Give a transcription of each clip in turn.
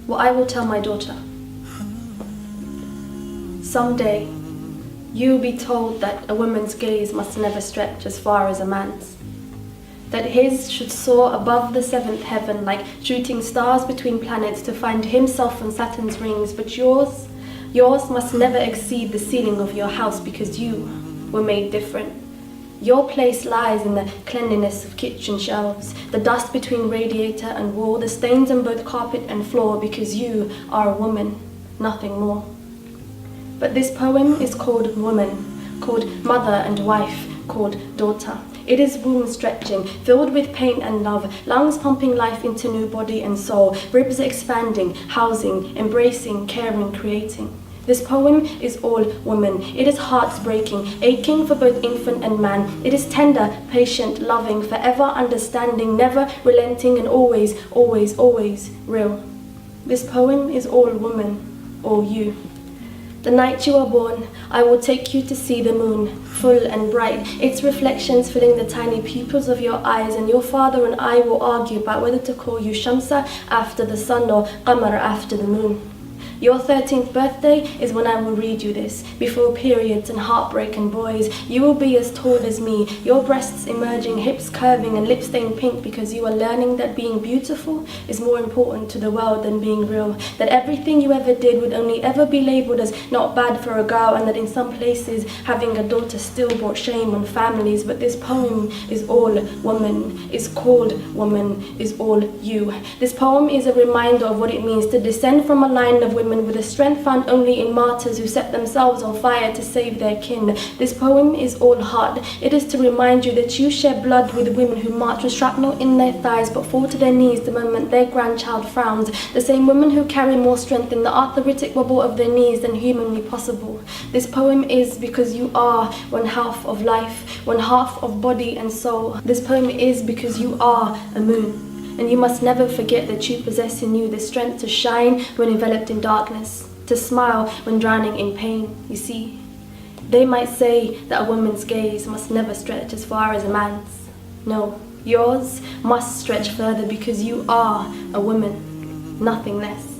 what I will tell my daughter. Someday, you will be told that a woman's gaze must never stretch as far as a man's. That his should soar above the seventh heaven like shooting stars between planets to find himself on Saturn's rings, but yours must never exceed the ceiling of your house because you were made different. Your place lies in the cleanliness of kitchen shelves, the dust between radiator and wall, the stains on both carpet and floor, because you are a woman, nothing more. But this poem is called woman, called mother and wife, called daughter. It is womb stretching, filled with pain and love, lungs pumping life into new body and soul, ribs expanding, housing, embracing, caring, creating. This poem is all woman. It is hearts breaking, aching for both infant and man. It is tender, patient, loving, forever understanding, never relenting, and always, always, always real. This poem is all woman, all you. The night you are born, I will take you to see the moon, full and bright, its reflections filling the tiny pupils of your eyes, and your father and I will argue about whether to call you Shamsa after the sun or Qamar after the moon. Your 13th birthday is when I will read you this. Before periods and heartbreak and boys, you will be as tall as me, your breasts emerging, hips curving and lips stained pink, because you are learning that being beautiful is more important to the world than being real. That everything you ever did would only ever be labelled as not bad for a girl, and that in some places having a daughter still brought shame on families. But this poem is all woman, is called woman, is all you. This poem is a reminder of what it means to descend from a line of women with a strength found only in martyrs who set themselves on fire to save their kin. This poem is all heart. It is to remind you that you share blood with women who march with shrapnel in their thighs but fall to their knees the moment their grandchild frowns. The same women who carry more strength in the arthritic wobble of their knees than humanly possible. This poem is because you are one half of life, one half of body and soul. This poem is because you are a moon. And you must never forget that you possess in you the strength to shine when enveloped in darkness, to smile when drowning in pain. You see, they might say that a woman's gaze must never stretch as far as a man's. No, yours must stretch further because you are a woman, nothing less.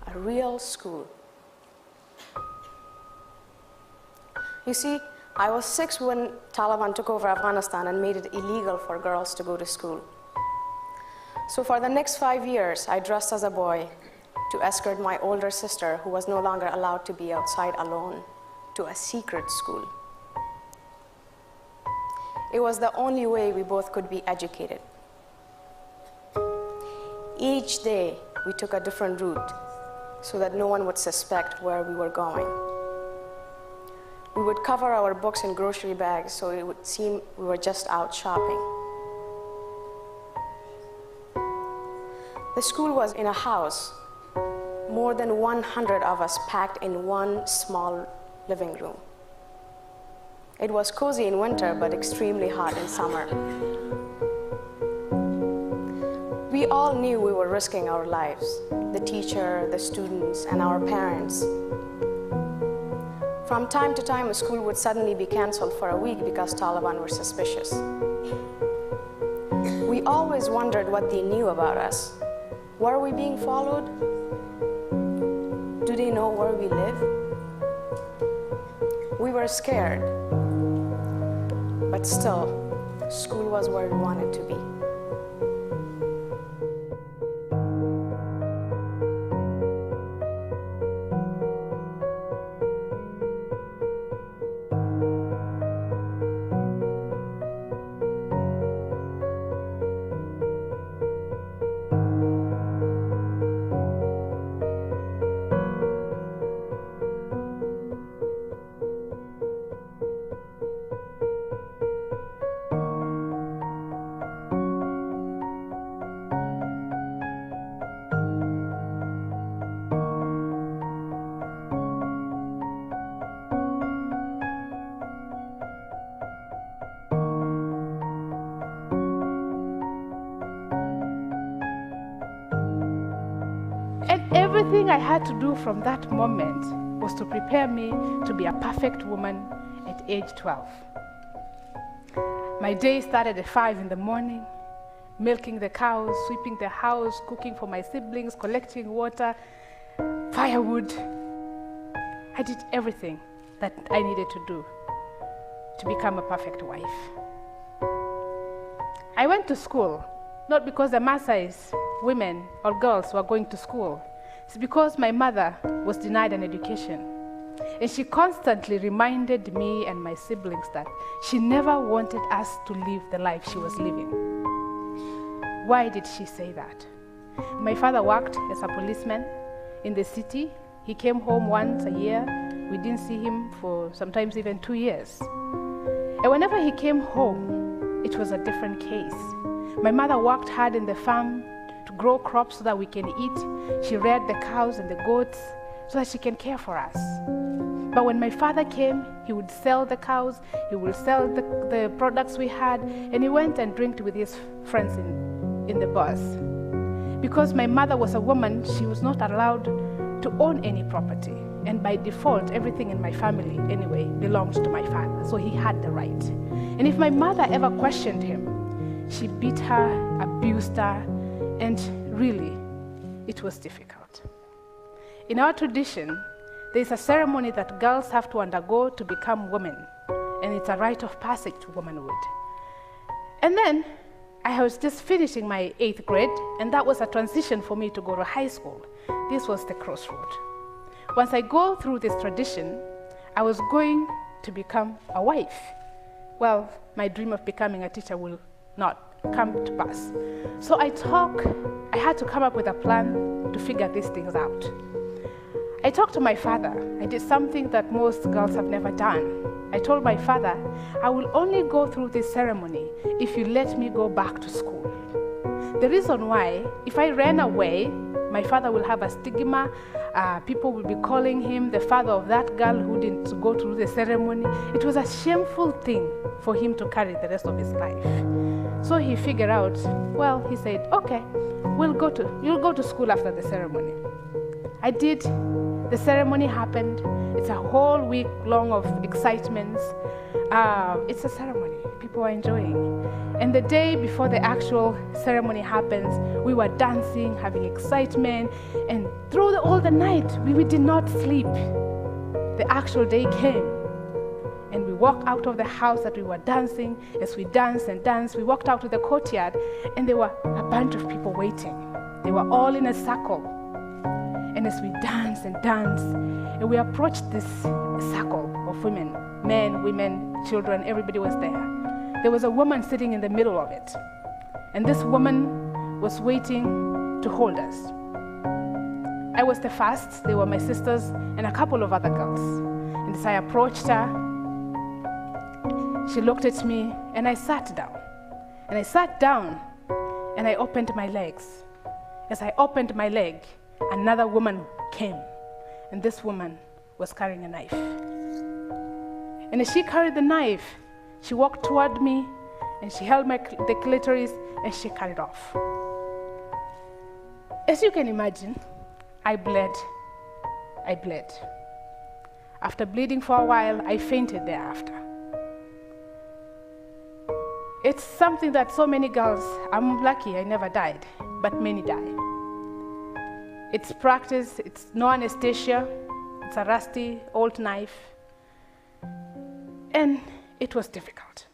A real school. You see, I was 6 when Taliban took over Afghanistan and made it illegal for girls to go to school. So for the next 5 years, I dressed as a boy, to escort my older sister, who was no longer allowed to be outside alone, to a secret school. It was the only way we both could be educated. Each day, we took a different route so that no one would suspect where we were going. We would cover our books in grocery bags so it would seem we were just out shopping. The school was in a house, more than 100 of us packed in one small living room. It was cozy in winter, but extremely hot in summer. We all knew we were risking our lives, the teacher, the students, and our parents. From time to time, a school would suddenly be canceled for a week because Taliban were suspicious. We always wondered what they knew about us. Were we being followed? Do they know where we live? We were scared, but still, school was where we wanted to be. Everything I had to do from that moment was to prepare me to be a perfect woman at age 12. My day started at 5 in the morning, milking the cows, sweeping the house, cooking for my siblings, collecting water, firewood. I did everything that I needed to do to become a perfect wife. I went to school, not because the Maasai's women or girls were going to school. It's because my mother was denied an education. And she constantly reminded me and my siblings that she never wanted us to live the life she was living. Why did she say that? My father worked as a policeman in the city. He came home once a year. We didn't see him for sometimes even 2 years. And whenever he came home, it was a different case. My mother worked hard in the farm to grow crops so that we can eat. She reared the cows and the goats so that she can care for us. But when my father came, he would sell the cows, he would sell the products we had, and he went and drank with his friends in the bars. Because my mother was a woman, she was not allowed to own any property. And by default, everything in my family, anyway, belonged to my father, so he had the right. And if my mother ever questioned him, she beat her, abused her, and really, it was difficult. In our tradition, there is a ceremony that girls have to undergo to become women, and it's a rite of passage to womanhood. And then, I was just finishing my 8th grade, and that was a transition for me to go to high school. This was the crossroad. Once I go through this tradition, I was going to become a wife. Well, my dream of becoming a teacher will not come to pass. So I had to come up with a plan to figure these things out. I talked to my father. I did something that most girls have never done. I told my father, I will only go through this ceremony if you let me go back to school. The reason why, if I ran away, my father will have a stigma. People will be calling him the father of that girl who didn't go through the ceremony. It was a shameful thing for him to carry the rest of his life. So he figured out, well, he said, okay, you'll go to school after the ceremony. I did. The ceremony happened. It's a whole week long of excitements. It's a ceremony. People are enjoying. And the day before the actual ceremony happens, we were dancing, having excitement, and through all the night, we did not sleep. The actual day came, and we walked out of the house that we were dancing. As we danced and danced, we walked out to the courtyard, and there were a bunch of people waiting. They were all in a circle. And as we danced and danced, and we approached this circle of women, men, women, children, everybody was there. There was a woman sitting in the middle of it. And this woman was waiting to hold us. I was the first. They were my sisters and a couple of other girls. And as I approached her, she looked at me and I sat down. And I sat down and I opened my legs. As I opened my leg, another woman came. And this woman was carrying a knife. And as she carried the knife, she walked toward me and she held the clitoris and she cut it off. As you can imagine, I bled. After bleeding for a while, I fainted thereafter. It's something that so many girls, I'm lucky I never died, but many die. It's practice, it's no anesthesia, it's a rusty old knife, and it was difficult.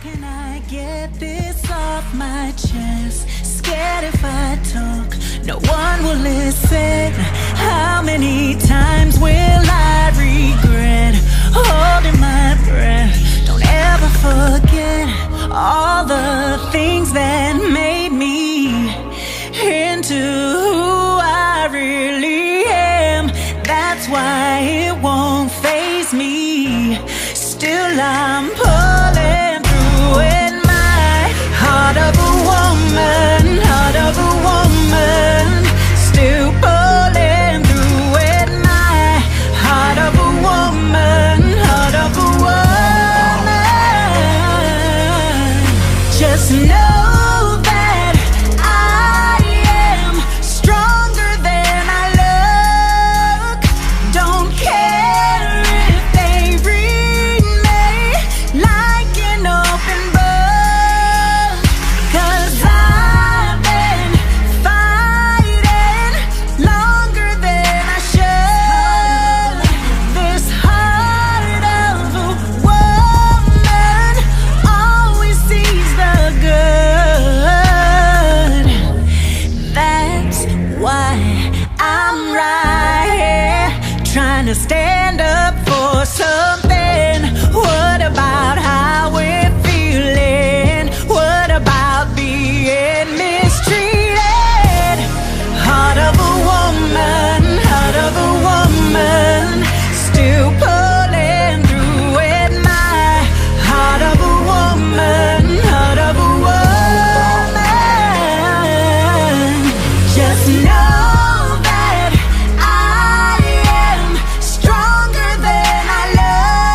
Can I get this off my chest? Scared if I talk, no one will listen. How many times will I regret holding my breath? Don't ever forget all the things that made me into who I really am. That's why it won't faze me. Still I'm pulling with my heart of a woman, still pulling through with my heart of a woman, Just know that I am stronger than I look. Don't care if they read me like an open book, 'cause I've been fighting longer than I should. This heart of a woman always sees the good. That's why I'm right here trying to stand up for something. What about how we're feeling? What about being mistreated? Heart of a woman, still pulling through with my heart of a woman, Just know that I am stronger than I look.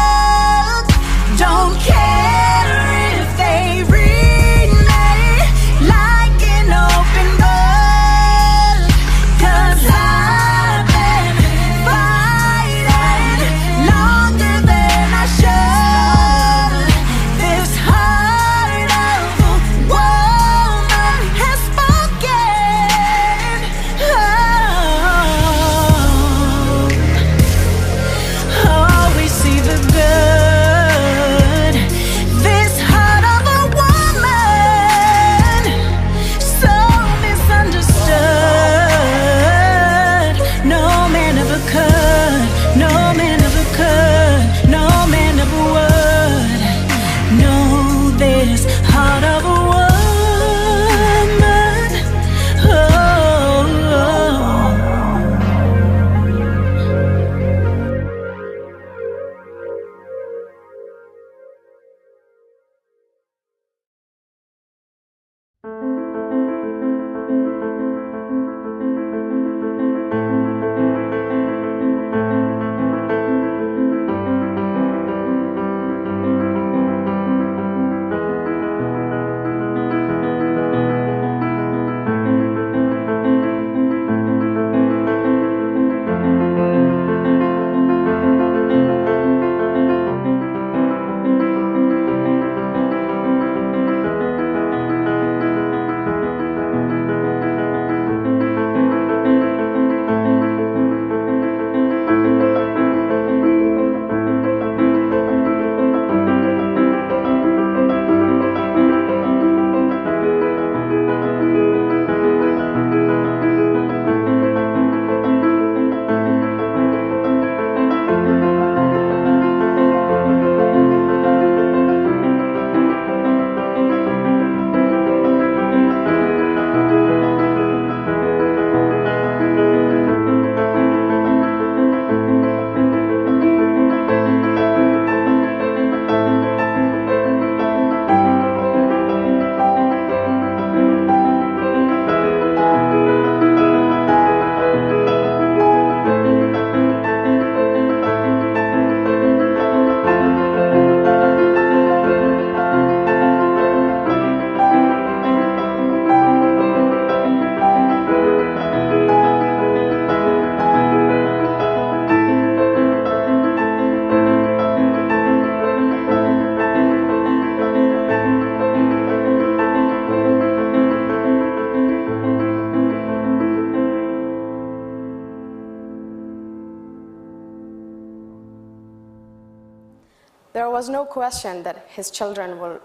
There was no question that his children will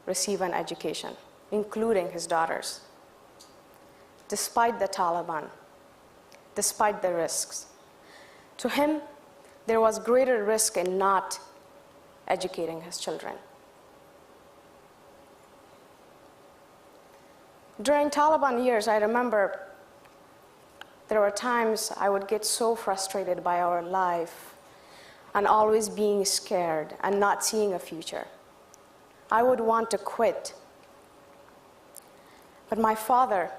receive an education, including his daughters. Despite the Taliban, despite the risks, to him, there was greater risk in not educating his children. During Taliban years, I remember there were times I would get so frustrated by our life and always being scared and not seeing a future. I would want to quit. But my father,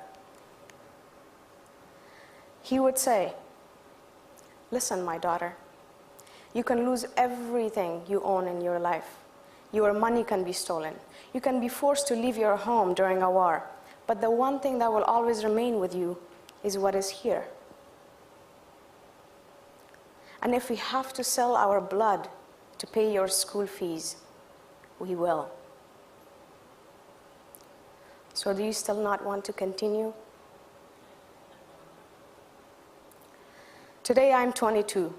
he would say, "Listen, my daughter, you can lose everything you own in your life. Your money can be stolen. You can be forced to leave your home during a war. But the one thing that will always remain with you is what is here. And if we have to sell our blood to pay your school fees, we will." So do you still not want to continue? Today I'm 22.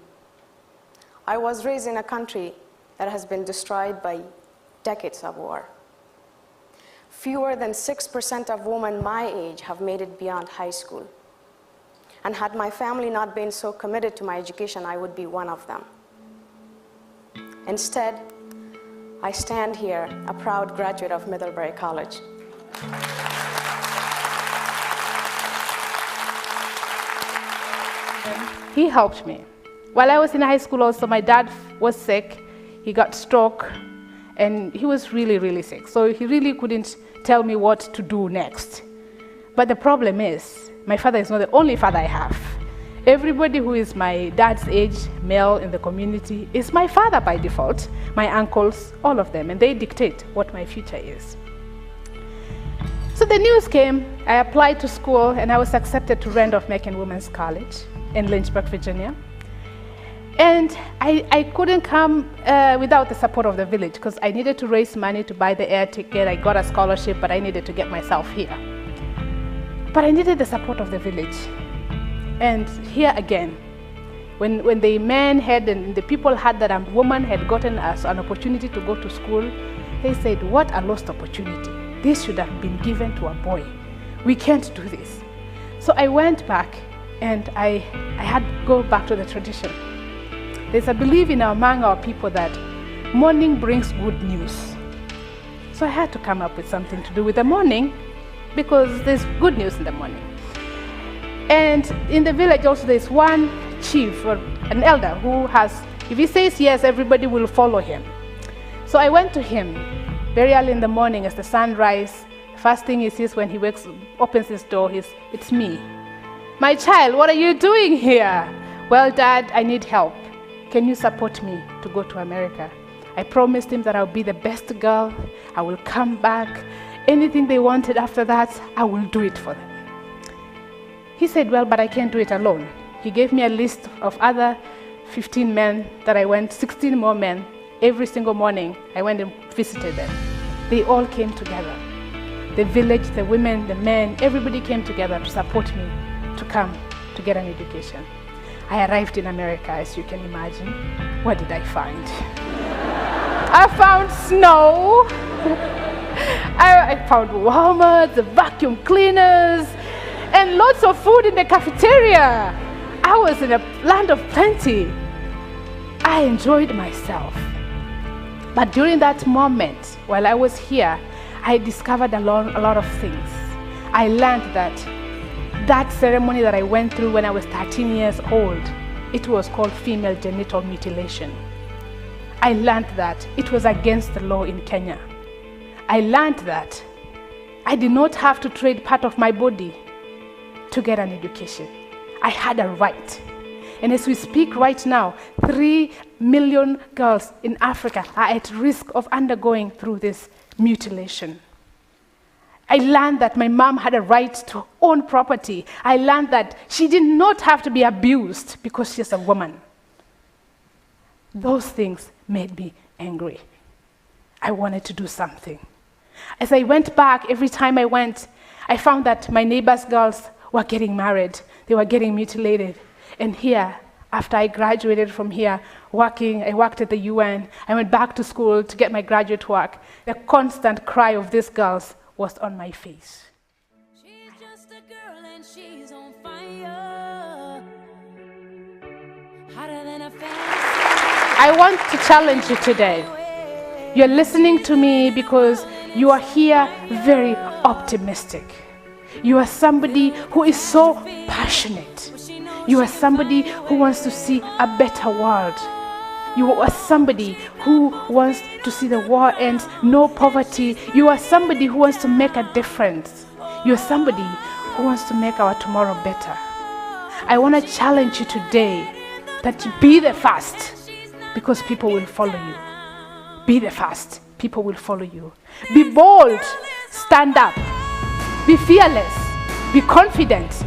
I was raised in a country that has been destroyed by decades of war. Fewer than 6% of women my age have made it beyond high school. And had my family not been so committed to my education, I would be one of them. Instead, I stand here, a proud graduate of Middlebury College. He helped me. While I was in high school also, my dad was sick. He got stroke, and he was really, really sick. So he really couldn't tell me what to do next. But the problem is, my father is not the only father I have. Everybody who is my dad's age, male in the community, is my father by default. My uncles, all of them, and they dictate what my future is. So the news came, I applied to school, and I was accepted to Randolph-Macon Women's College in Lynchburg, Virginia. And I couldn't come without the support of the village, because I needed to raise money to buy the air ticket. I got a scholarship, but I needed to get myself here. But I needed the support of the village. And here again, when the men had and the people had that a woman had gotten us an opportunity to go to school, they said, "What a lost opportunity. This should have been given to a boy. We can't do this." So I went back, and I had to go back to the tradition. There's a belief among our people that morning brings good news. So I had to come up with something to do with the morning, because there's good news in the morning. And in the village also there's one chief or an elder who has, if he says yes, everybody will follow him. So I went to him very early in the morning as the sun rises. The first thing he sees when he opens his door is, "It's me. My child, what are you doing here?" "Well, Dad, I need help. Can you support me to go to America?" I promised him that I'll be the best girl. I will come back. Anything they wanted after that, I will do it for them. He said, "Well, but I can't do it alone." He gave me a list of other 15 men that I went, 16 more men. Every single morning, I went and visited them. They all came together. The village, the women, the men, everybody came together to support me to come to get an education. I arrived in America, as you can imagine. What did I find? I found snow. I found Walmart, the vacuum cleaners, and lots of food in the cafeteria. I was in a land of plenty. I enjoyed myself. But during that moment, while I was here, I discovered a lot of things. I learned that ceremony that I went through when I was 13 years old, it was called female genital mutilation. I learned that it was against the law in Kenya. I learned that I did not have to trade part of my body to get an education. I had a right. And as we speak right now, 3 million girls in Africa are at risk of undergoing through this mutilation. I learned that my mom had a right to own property. I learned that she did not have to be abused because she's a woman. Those things made me angry. I wanted to do something. As I went back, every time I went, I found that my neighbors' girls were getting married. They were getting mutilated. And here, After I graduated from here, I worked at the UN. I went back to school to get my graduate work. The constant cry of these girls was on my face. She's just a girl and she's on fire. Hotter than a fantasy. I want to challenge you today. You're listening to me because you are here very optimistic. You are somebody who is so passionate. You are somebody who wants to see a better world. You are somebody who wants to see the war end, no poverty. You are somebody who wants to make a difference. You are somebody who wants to make our tomorrow better. I want to challenge you today that you be the first, because people will follow you. Be the first, people will follow you. Be bold, stand up, be fearless, be confident,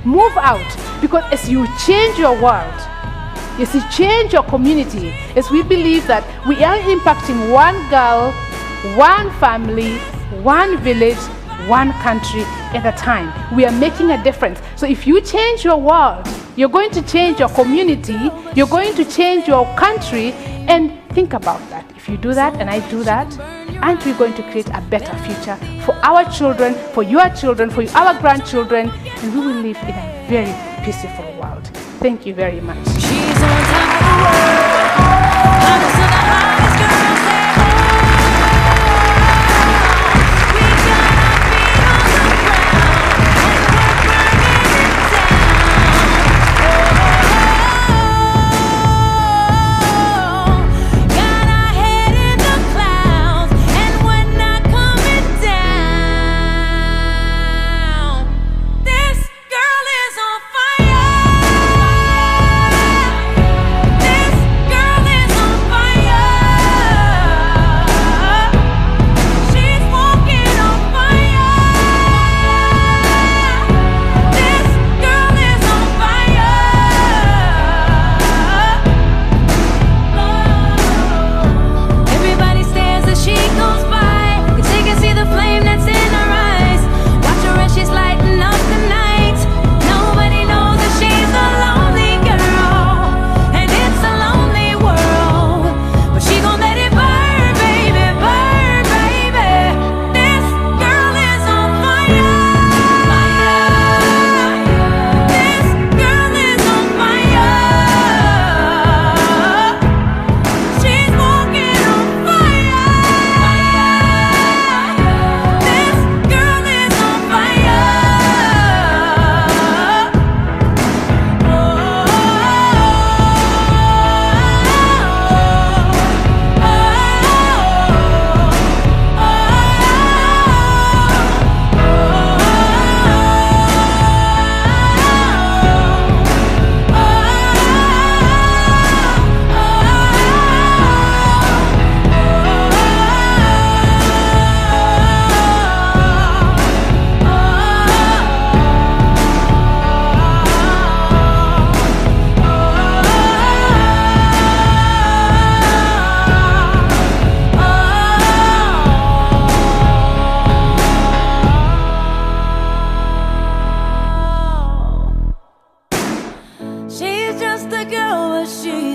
move out, because as you change your world, as you change your community, as we believe that we are impacting one girl, one family, one village, one country at a time. We are making a difference. So if you change your world, you're going to change your community, you're going to change your country, and think about that. If you do that and I do that, aren't we going to create a better future for our children, for your children, for our grandchildren, and we will live in a very peaceful world. Thank you very much. She's on top of the world. Hottest of the hottest girls there. We got our feet on the ground and we're burning it down. Got our head in the clouds and we're not coming down. This girl is on fire. This girl is on fire. She's walking on fire. This girl is on fire. Everybody stares as she goes by, 'cause they can see the flame that's in her eyes. Watch her as she's lighting up the night. Nobody knows that she's a lonely girl, and it's a lonely world. But she gon' let it burn, baby, burn, baby. This girl is on fire. This girl is on fire. She's walking on fire. This girl is on fire. She's just a girl, but she's